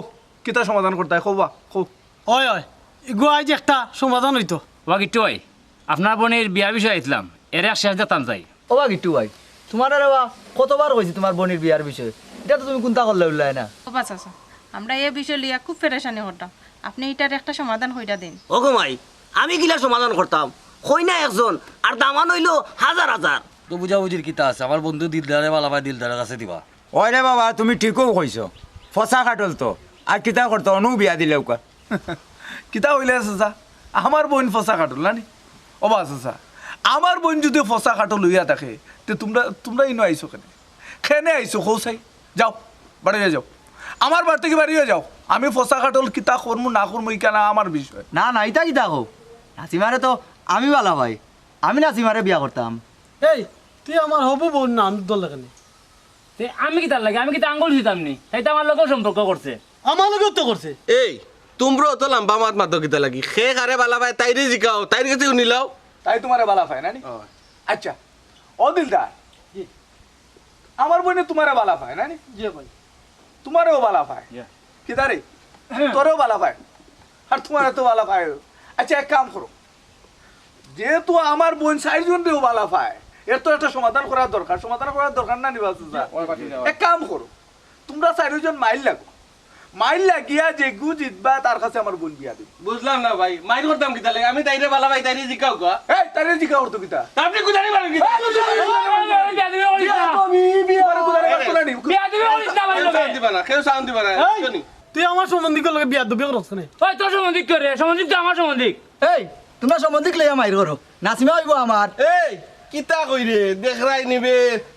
কিতা সমাধান করতে হয় কবা কো
হয় হয় ইগো আজ একটা সমাধান হইতো
ও গিট্টু ভাই আপনার বোনের বিয়ার বিষয়ে আইছিলাম এর এক শেষ দিতাম চাই
ও বা গিট্টু ভাই তোমার আরে বা কতবার কইছি তোমার বোনের বিয়ার বিষয়ে এটা তো তুমি কোনটা করলে উল্লাই না
বাবা চাচা আমরা এই বিষয় লিয়া খুব পেরেশানি হতাম আপনি এটার একটা সমাধান হইটা দিন
ও ঘুমাই আমি গিলা সমাধান করতাম কই না একজন আর দামান হইলো হাজার হাজার
তো বুঝাবুঝির কিতা আছে আমার বন্ধু দিলদারে বালা ভাই দিলদারের কাছে দিবা
ওই রে বাবা তুমি ঠিকও কইছো ফসা কাটল তো আর কিতা করতো অনু বিয়া দিলে ওকা
কিতা হইলে চাচা আমার বোন ফসা কাটল না নি ও বা চাচা আমার বোন যদি ফসা কাটল লইয়া থাকে তে তোমরা ইনো আইছো কেন খেনে আইছো খৌসাই যাও বাড়িয়ে যাও আমার বাড়ি থেকে বাড়িয়ে যাও আমি ফসা কাটল কিতা করমু না করমু ইকানা আমার বিষয়
না না ইটা কিতা কও নাসিমারে তো আমি বালা ভাই আমি নাসিমারে বিয়া করতাম
এই তুই আমার হবু বোন না আমি দল লাগানি
তে আমি কি তার লাগে আমি কি তা আঙ্গুল দিতাম নি তাই তো আমার লোকেও সম্পর্ক করছে
আমার লগেও তো করছে
এই তোমরা তো লম্বা মাত মাত কিতা লাগি খে কারে বালা ভাই তাইরে জিকাও তাইর কাছে শুনিলাও
তাই তোমারে বালা পায় না নি আচ্ছা ও দিলদার আমার বোনে তোমারে বালা পায় না নি
জি ভাই
তোমারেও বালা পায় কিতা রে তোরেও বালা পায় আর তোমারে তো বালা পায় আচ্ছা এক কাম করো যেহেতু আমার বোন 4 জনেও বালা পায় এর তো একটা সমাধান করার দরকার না নিবা চাচা এক কাম করো তোমরা 4 জন মাইল লাগিয়া যে গু জিতবা তার কাছে আমার বোন বিয়া দিবে
বুঝলাম না ভাই মাইর করতাম কিতা লাগে আমি তাইরে বালা ভাই তাইরে জিকাও গা
এই তারে জিকা করতো কিতা
আপনি কুদারি মারেন কি
আমি বিয়া করে নি
সাউন্ড দিবা না কেউ সাউন্ড দিবা না শুনি
তুই আমার সম্বন্ধীকে লগে বিয়া দিবি করছ না
ওই তোর সম্বন্ধিক করে সম্বন্ধিক তো আমার সম্বন্ধিক
এই তোমরা সম্বন্ধিক লইয়া মাইর করো নাসিমা হইব আমার
এই কিতা কই রে দেখরাই নিবে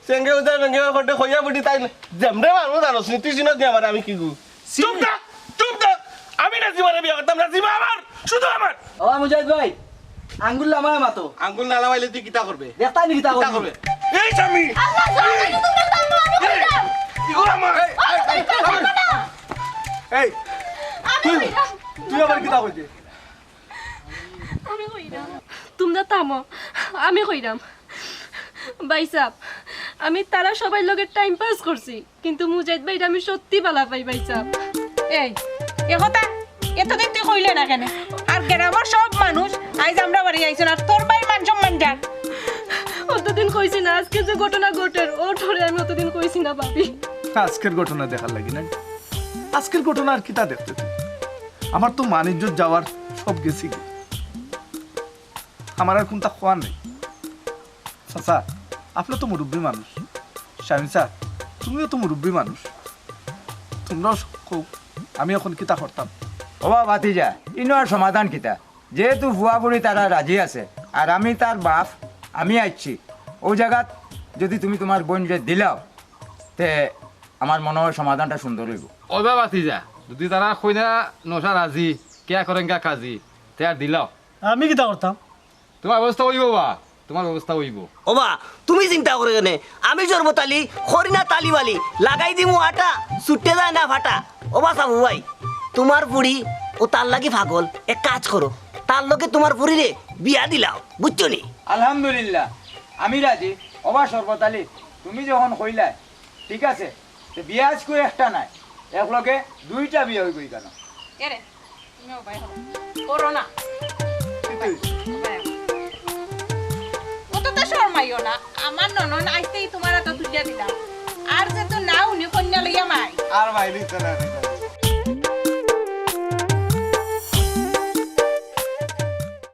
সেঙ্গে উদা ভেঙ্গে করতে কইয়া বুটি তাই জেমরে মারবো জানোস নি তুই চিনস নি আমার আমি কি গু চুপ থাক আমি নাজিমারে বিয়া করতাম নাজিমা আমার শুধু আমার
ও মুজাহিদ ভাই আঙ্গুল লামায় মাতো
আঙ্গুল না লাগাইলে তুই কিতা করবে
দেখতাই নি কিতা
কিতা করবে এই স্বামী কি গো আমার
এই তুই আবার কিতা কইতে
আমি কইরাম তোমরা থামো আমি কইরাম ভাই সাহেব আমি তারা সবাই লগে টাইম পাস করছি কিন্তু মুজাহিদ ভাইটা আমি সত্যি ভালো পাই ভাই সাহেব
এই এ কথা এতদিন তুই কইলে না কেন আর গ্রামের সব মানুষ আইজ আমরা বাড়ি আইছেন আর তোর ভাই মান সম্মান যাক
অতদিন কইছি না আজকে যে ঘটনা ঘটের ও ধরে আমি অতদিন কইছি না ভাবি
আজকের ঘটনা দেখার লাগি না আজকের ঘটনা আর কিতা দেখতে তুই আমার তো মানিজ্য যাওয়ার সব গেছি গে। আমার আর কোনটা খোয়ার নেই চাচা আপনি তো মুরব্বী মানুষ স্বামী স্যার তুমিও তো মুরব্বী মানুষ তোমরাও কও আমি এখন কিতা করতাম
ও ভাতিজা ইনো আর সমাধান কিতা যেহেতু ভুয়া বুড়ি তারা রাজি আছে আর আমি তার বাপ আমি আইছি ও জায়গাত যদি তুমি তোমার বোনকে দিলাও তে আমার মনে হয় সমাধানটা সুন্দর হইব
ওবা বাতি যা যদি তারা কইনা নশা রাজি কে করেন কা কাজি তে আর দিলাও
আমি কিতা করতাম
তোমার ব্যবস্থা হইব বা তোমার ব্যবস্থা হইব
ওবা তুমি চিন্তা করে কেনে আমি জন্মতালি খরিনা তালিবালি লাগাই দিমু আটা ছুটে যায় না ফাটা ওবা সাবু ভাই তোমার বুড়ি ও তার লাগি পাগল এক কাজ করো তার লগে তোমার বুড়ি রে বিয়া দিলাও বুঝছো নি
আলহামদুলিল্লাহ আমি রাজি ওবা শরবত আলী তুমি যখন কইলাই ঠিক আছে তো বিয়া আজকে একটা নাই একলগে দুইটা বিয়ে হইবই কেন
এরে তুমি ভাই করো না অত তো শর্মাইও না আমার ননন আইতেই তোমার এত তুলিয়া দিলাম আর যে তো না উনি কন্যা লইয়া মাই
আর ভাই দিতে না